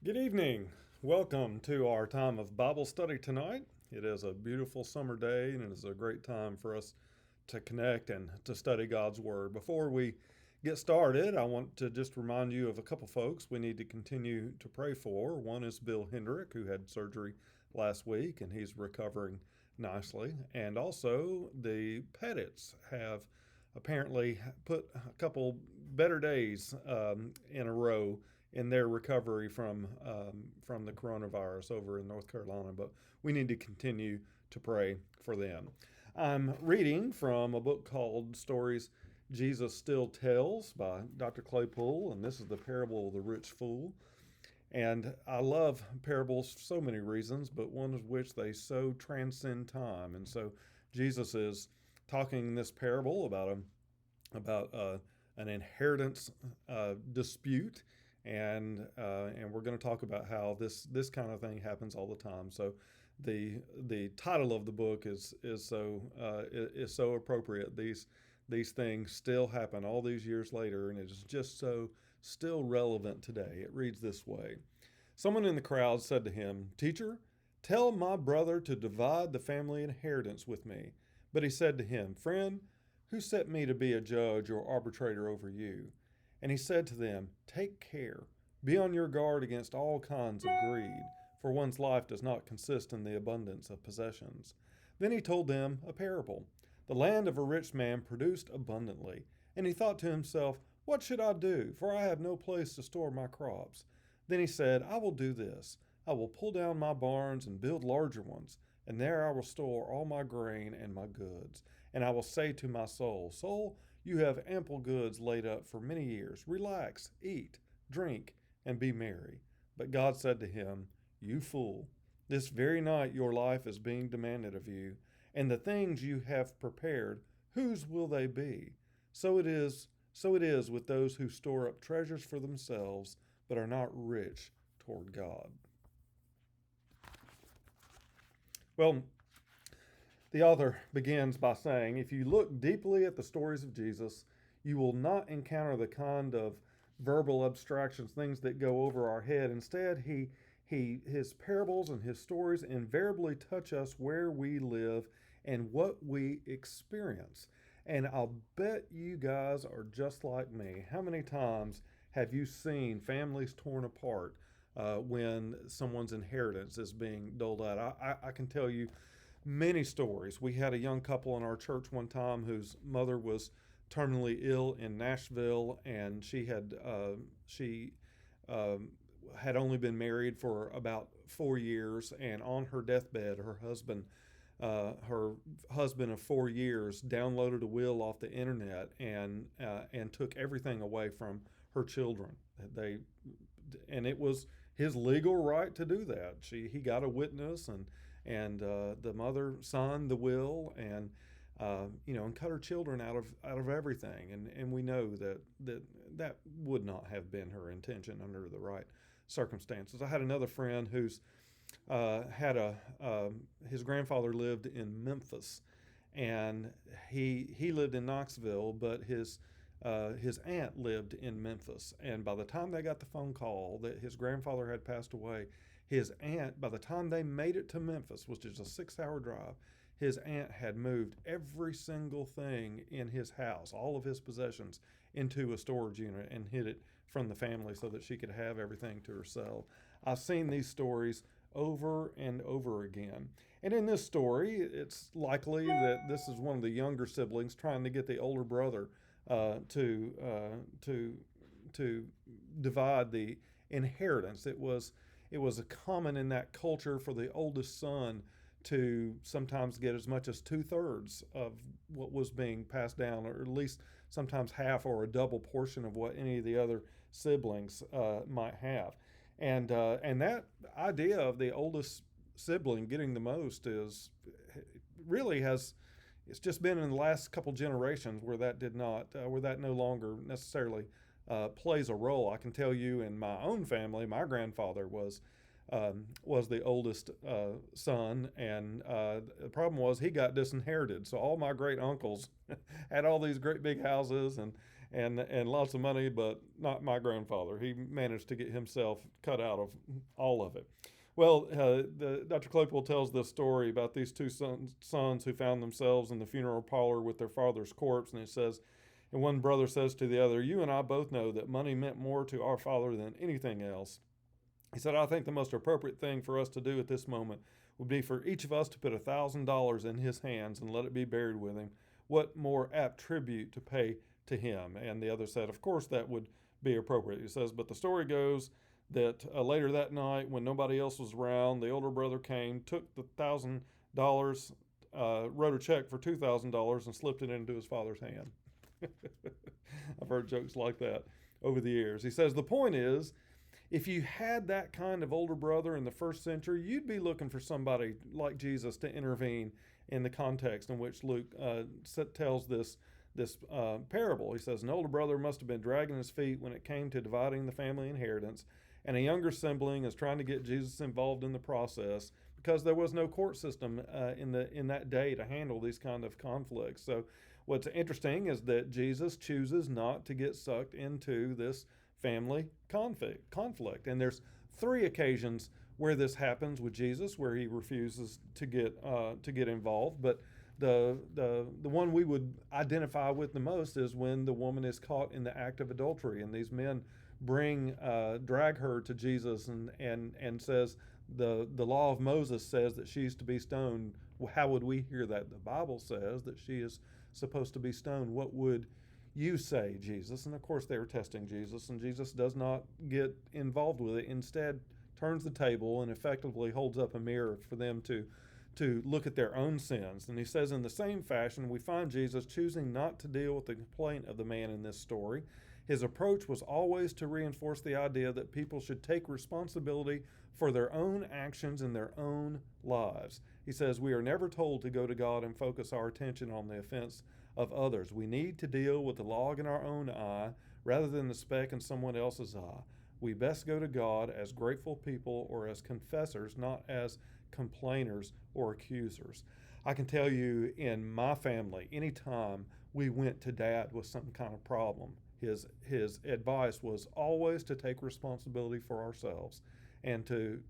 Good evening. Welcome to our time of Bible study tonight. It is a beautiful summer day and it is a great time for us to connect and to study God's Word. Before we get started, I want to just remind you of a couple folks we need to continue to pray for. One is Bill Hendrick, who had surgery last week and he's recovering nicely. And also, the Pettits have apparently put a couple better days in a row in their recovery from the coronavirus over in North Carolina. But we need to continue to pray for them. I'm reading from a book called Stories Jesus Still Tells by Dr. Claypool, and this is the parable of the rich fool. And I love parables for so many reasons, but one of which they so transcend time. And so Jesus is talking in this parable about an inheritance dispute, and we're going to talk about how this kind of thing happens all the time. So the title of the book is so appropriate. These things still happen all these years later, and it is just so still relevant today. It reads this way. Someone in the crowd said to him, "Teacher, tell my brother to divide the family inheritance with me." But he said to him, "Friend, who set me to be a judge or arbitrator over you?" And he said to them, "Take care. Be on your guard against all kinds of greed, for one's life does not consist in the abundance of possessions." Then he told them a parable. The land of a rich man produced abundantly, and he thought to himself, "What should I do? For I have no place to store my crops." Then he said, "I will do this. I will pull down my barns and build larger ones, and there I will store all my grain and my goods. And I will say to my soul, Soul, you have ample goods laid up for many years. Relax, eat, drink, and be merry." But God said to him, "You fool, this very night your life is being demanded of you, and the things you have prepared, whose will they be? So it is with those who store up treasures for themselves, but are not rich toward God." Well, the author begins by saying, if you look deeply at the stories of Jesus, you will not encounter the kind of verbal abstractions, things that go over our head. Instead, his parables and his stories invariably touch us where we live and what we experience. And I'll bet you guys are just like me. How many times have you seen families torn apart when someone's inheritance is being doled out? I can tell you many stories. We had a young couple in our church one time whose mother was terminally ill in Nashville, and she had only been married for about 4 years, and on her deathbed, her husband of 4 years downloaded a will off the internet and took everything away from her children. And it was his legal right to do that. He got a witness, and the mother signed the will, and cut her children out of everything. And we know that would not have been her intention under the right circumstances. I had another friend who's had his grandfather lived in Memphis, and he lived in Knoxville, but his aunt lived in Memphis. And by the time they got the phone call that his grandfather had passed away, his aunt, by the time they made it to Memphis, which is a 6-hour drive, his aunt had moved every single thing in his house, all of his possessions, into a storage unit and hid it from the family so that she could have everything to herself. I've seen these stories over and over again. And in this story, it's likely that this is one of the younger siblings trying to get the older brother to divide the inheritance. It was a common in that culture for the oldest son to sometimes get as much as 2/3 of what was being passed down, or at least sometimes half or a double portion of what any of the other siblings might have. And that idea of the oldest sibling getting the most is really has it's just been in the last couple generations where that did not where that no longer necessarily plays a role. I can tell you in my own family, my grandfather was the oldest son, and the problem was he got disinherited. So all my great uncles had all these great big houses, and lots of money, but not my grandfather. He managed to get himself cut out of all of it. Well, Dr. Claypool tells this story about these two sons who found themselves in the funeral parlor with their father's corpse, and it says, and one brother says to the other, "You and I both know that money meant more to our father than anything else." He said, "I think the most appropriate thing for us to do at this moment would be for each of us to put $1,000 in his hands and let it be buried with him. What more apt tribute to pay to him?" And the other said, "Of course that would be appropriate." He says, "But the story goes that later that night, when nobody else was around, the older brother came, took the $1,000, wrote a check for $2,000, and slipped it into his father's hand." I've heard jokes like that over the years. He says, the point is, if you had that kind of older brother in the first century, you'd be looking for somebody like Jesus to intervene in the context in which Luke tells this parable. He says, an older brother must have been dragging his feet when it came to dividing the family inheritance, and a younger sibling is trying to get Jesus involved in the process because there was no court system in that day to handle these kind of conflicts. So what's interesting is that Jesus chooses not to get sucked into this family conflict. And there's 3 occasions where this happens with Jesus, where he refuses to get involved. But the one we would identify with the most is when the woman is caught in the act of adultery, and these men drag her to Jesus and says the law of Moses says that she's to be stoned. How would we hear that? The Bible says that she is supposed to be stoned. What would you say, Jesus? And of course they were testing Jesus, and Jesus does not get involved with it. Instead turns the table and effectively holds up a mirror for them to look at their own sins. And he says, in the same fashion, we find Jesus choosing not to deal with the complaint of the man in this story. His approach was always to reinforce the idea that people should take responsibility for their own actions in their own lives. He says, we are never told to go to God and focus our attention on the offense of others. We need to deal with the log in our own eye rather than the speck in someone else's eye. We best go to God as grateful people or as confessors, not as complainers or accusers. I can tell you, in my family, anytime we went to Dad with some kind of problem, his advice was always to take responsibility for ourselves and to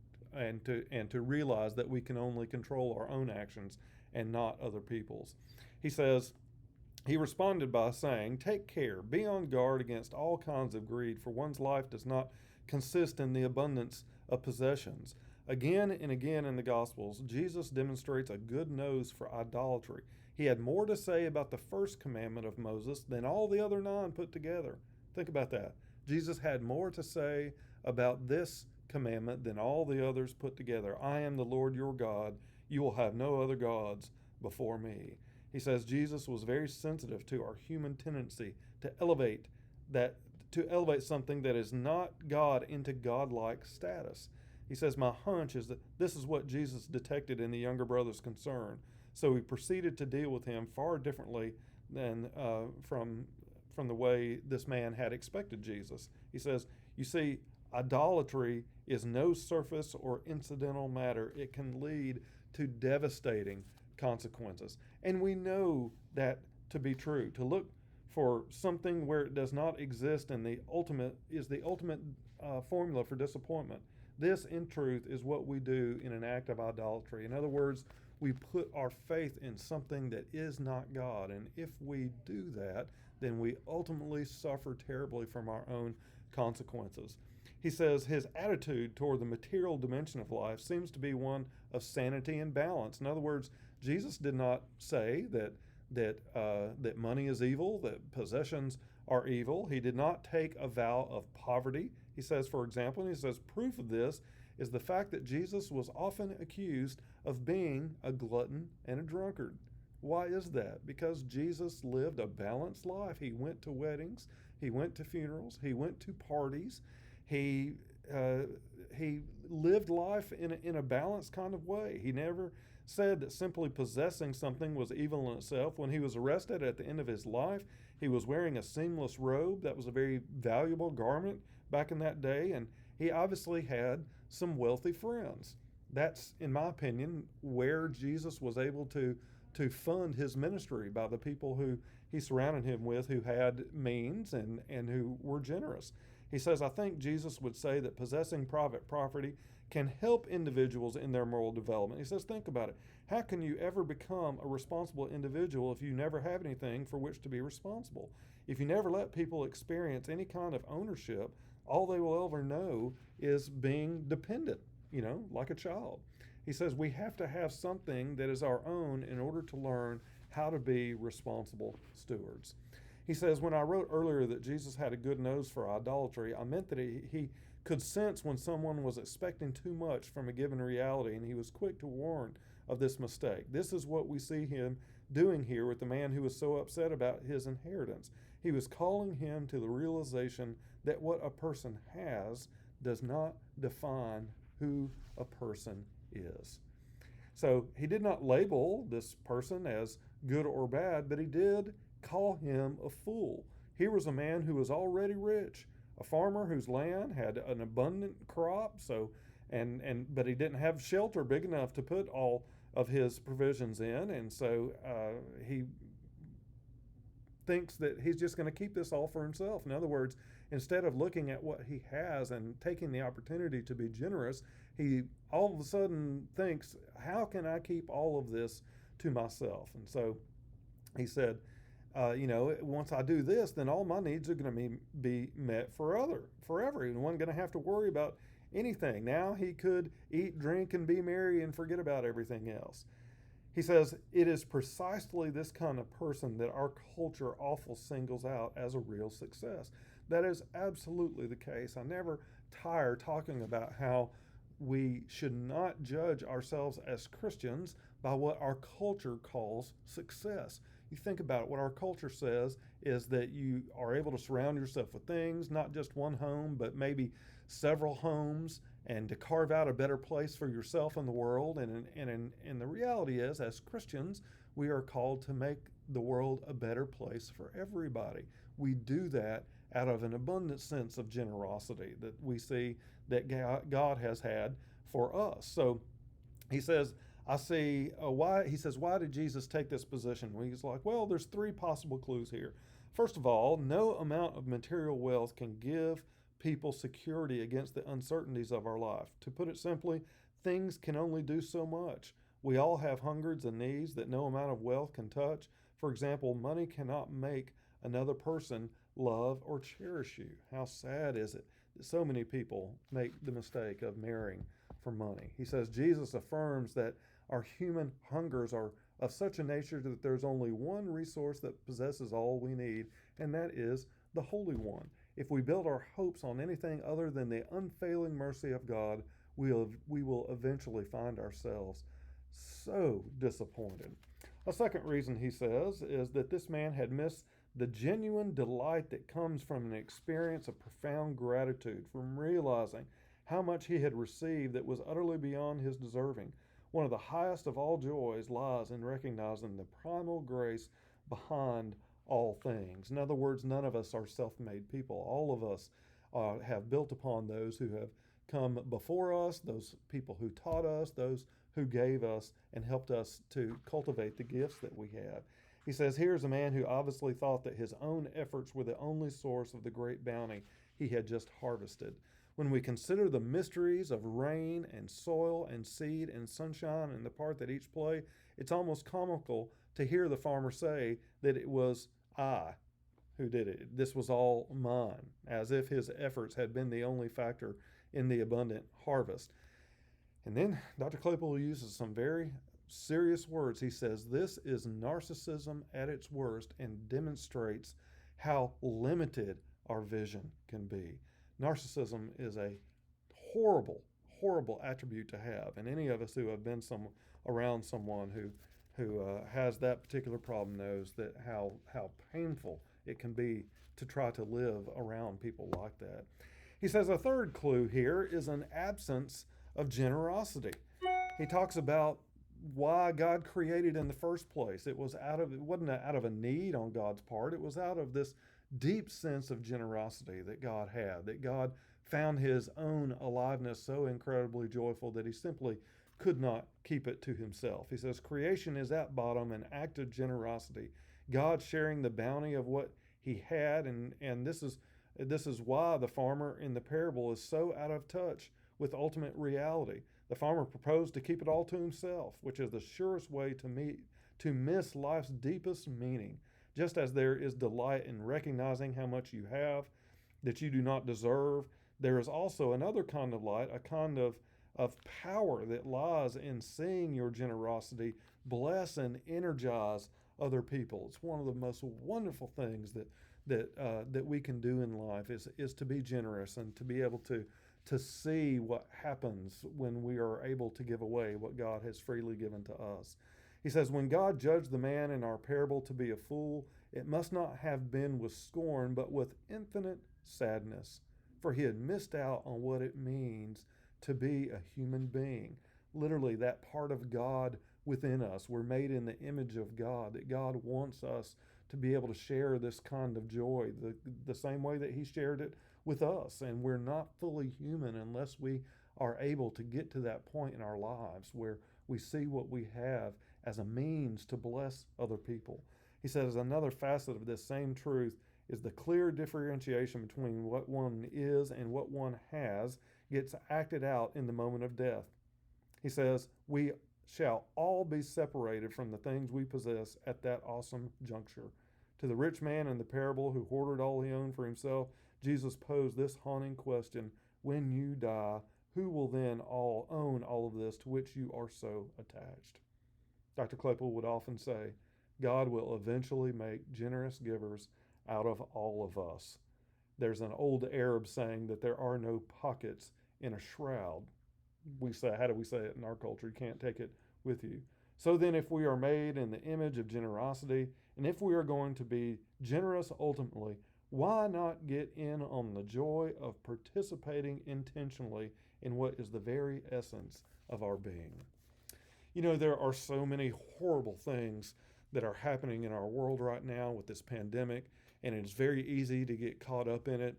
realize that we can only control our own actions and not other people's. He responded by saying, "Take care, be on guard against all kinds of greed, for one's life does not consist in the abundance of possessions." Again and again in the Gospels, Jesus demonstrates a good nose for idolatry. He had more to say about the first commandment of Moses than all the other 9 put together. Think about that. Jesus had more to say about this commandment than all the others put together. I am the Lord your God. You will have no other gods before me. He says Jesus was very sensitive to our human tendency to elevate something that is not God into godlike status. He says, my hunch is that this is what Jesus detected in the younger brother's concern. So he proceeded to deal with him far differently than from the way this man had expected Jesus. He says, you see, idolatry is no surface or incidental matter. It can lead to devastating consequences. And we know that to be true. To look for something where it does not exist and the ultimate formula for disappointment. This, in truth, is what we do in an act of idolatry. In other words, we put our faith in something that is not God. And if we do that, then we ultimately suffer terribly from our own consequences. He says his attitude toward the material dimension of life seems to be one of sanity and balance. In other words, Jesus did not say that money is evil, that possessions are evil. He did not take a vow of poverty. He says, for example, and he says proof of this is the fact that Jesus was often accused of being a glutton and a drunkard. Why is that? Because Jesus lived a balanced life. He went to weddings, he went to funerals, he went to parties. He lived life in a balanced kind of way. He never said that simply possessing something was evil in itself. When he was arrested at the end of his life, he was wearing a seamless robe. That was a very valuable garment back in that day, and he obviously had some wealthy friends. That's, in my opinion, where Jesus was able to to fund his ministry by the people who he surrounded him with who had means and who were generous. He says, I think Jesus would say that possessing private property can help individuals in their moral development. He says, think about it. How can you ever become a responsible individual if you never have anything for which to be responsible? If you never let people experience any kind of ownership, all they will ever know is being dependent, like a child. He says we have to have something that is our own in order to learn how to be responsible stewards. He says, when I wrote earlier that Jesus had a good nose for idolatry, I meant that he could sense when someone was expecting too much from a given reality, and he was quick to warn of this mistake. This is what we see him doing here with the man who was so upset about his inheritance. He was calling him to the realization that what a person has does not define who a person is. So he did not label this person as good or bad, but he did call him a fool. Here was a man who was already rich, a farmer whose land had an abundant crop, but he didn't have shelter big enough to put all of his provisions in, and so he thinks that he's just going to keep this all for himself. In other words, instead of looking at what he has and taking the opportunity to be generous, he all of a sudden thinks, how can I keep all of this to myself? And so he said, once I do this, then all my needs are going to be met forever. He wasn't going to have to worry about anything. Now he could eat, drink, and be merry and forget about everything else. He says, it is precisely this kind of person that our culture often singles out as a real success. That is absolutely the case. I never tire talking about how we should not judge ourselves as Christians by what our culture calls success. You think about it, what our culture says is that you are able to surround yourself with things, not just one home, but maybe several homes, and to carve out a better place for yourself in the world. And the reality is, as Christians, we are called to make the world a better place for everybody. We do that out of an abundant sense of generosity that we see that God has had for us. So he says, why did Jesus take this position? Well, he's like, well, there's three possible clues here. First of all, no amount of material wealth can give people security against the uncertainties of our life. To put it simply, things can only do so much. We all have hungers and needs that no amount of wealth can touch. For example, money cannot make another person love or cherish you. How sad is it that so many people make the mistake of marrying for money? He says Jesus affirms that our human hungers are of such a nature that there's only one resource that possesses all we need, and that is the Holy One. If we build our hopes on anything other than the unfailing mercy of God, we will eventually find ourselves so disappointed. A second reason, he says, is that this man had missed the genuine delight that comes from an experience of profound gratitude, from realizing how much he had received that was utterly beyond his deserving. One of the highest of all joys lies in recognizing the primal grace behind all things. In other words, none of us are self-made people. All of us have built upon those who have come before us, those people who taught us, those who gave us and helped us to cultivate the gifts that we have. He says, here's a man who obviously thought that his own efforts were the only source of the great bounty he had just harvested. When we consider the mysteries of rain and soil and seed and sunshine and the part that each play, it's almost comical to hear the farmer say that it was I who did it. This was all mine, as if his efforts had been the only factor in the abundant harvest. And then Dr. Claypool uses some very serious words. He says, this is narcissism at its worst and demonstrates how limited our vision can be. Narcissism is a horrible, horrible attribute to have. And any of us who have been around someone who has that particular problem knows that how painful it can be to try to live around people like that. He says a third clue here is an absence of generosity. He talks about why God created in the first place. It wasn't out of a need on God's part. It was out of this deep sense of generosity that God had, that God found his own aliveness so incredibly joyful that he simply could not keep it to himself. He says, creation is at bottom an act of generosity. God sharing the bounty of what he had, and this is why the farmer in the parable is so out of touch with ultimate reality. The farmer proposed to keep it all to himself, which is the surest way to miss life's deepest meaning. Just as there is delight in recognizing how much you have that you do not deserve, there is also another kind of light, a kind of power that lies in seeing your generosity bless and energize other people. It's one of the most wonderful things that we can do in life is to be generous and to be able to see what happens when we are able to give away what God has freely given to us. He says, when God judged the man in our parable to be a fool, it must not have been with scorn, but with infinite sadness, for he had missed out on what it means to be a human being. Literally, that part of God within us. We're made in the image of God, that God wants us to be able to share this kind of joy the same way that he shared it with us. And we're not fully human unless we are able to get to that point in our lives where we see what we have as a means to bless other people. He says another facet of this same truth is the clear differentiation between what one is and what one has gets acted out in the moment of death. He says, we shall all be separated from the things we possess at that awesome juncture. To the rich man in the parable who hoarded all he owned for himself, Jesus posed this haunting question: when you die, who will then all own all of this to which you are so attached? Dr. Claypool would often say, God will eventually make generous givers out of all of us. There's an old Arab saying that there are no pockets in a shroud. We say, how do we say it in our culture? You can't take it with you. So then, if we are made in the image of generosity, and if we are going to be generous ultimately, why not get in on the joy of participating intentionally in what is the very essence of our being? You know, there are so many horrible things that are happening in our world right now with this pandemic, and it's very easy to get caught up in it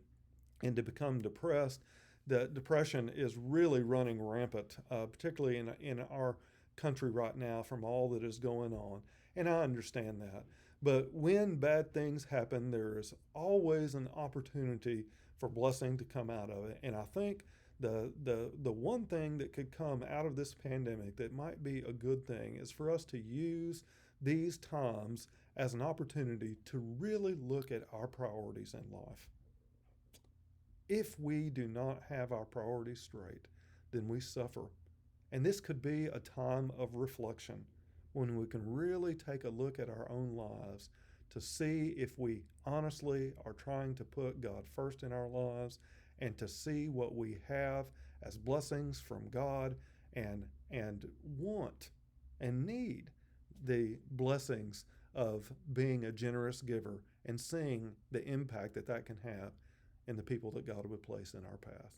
and to become depressed. The depression is really running rampant, particularly in our country right now from all that is going on. And I understand that. But when bad things happen, there is always an opportunity for blessing to come out of it. And I think the one thing that could come out of this pandemic that might be a good thing is for us to use these times as an opportunity to really look at our priorities in life. If we do not have our priorities straight, then we suffer. And this could be a time of reflection when we can really take a look at our own lives to see if we honestly are trying to put God first in our lives and to see what we have as blessings from God and want and need the blessings of being a generous giver and seeing the impact that that can have in the people that God would place in our path.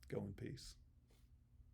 Go in peace.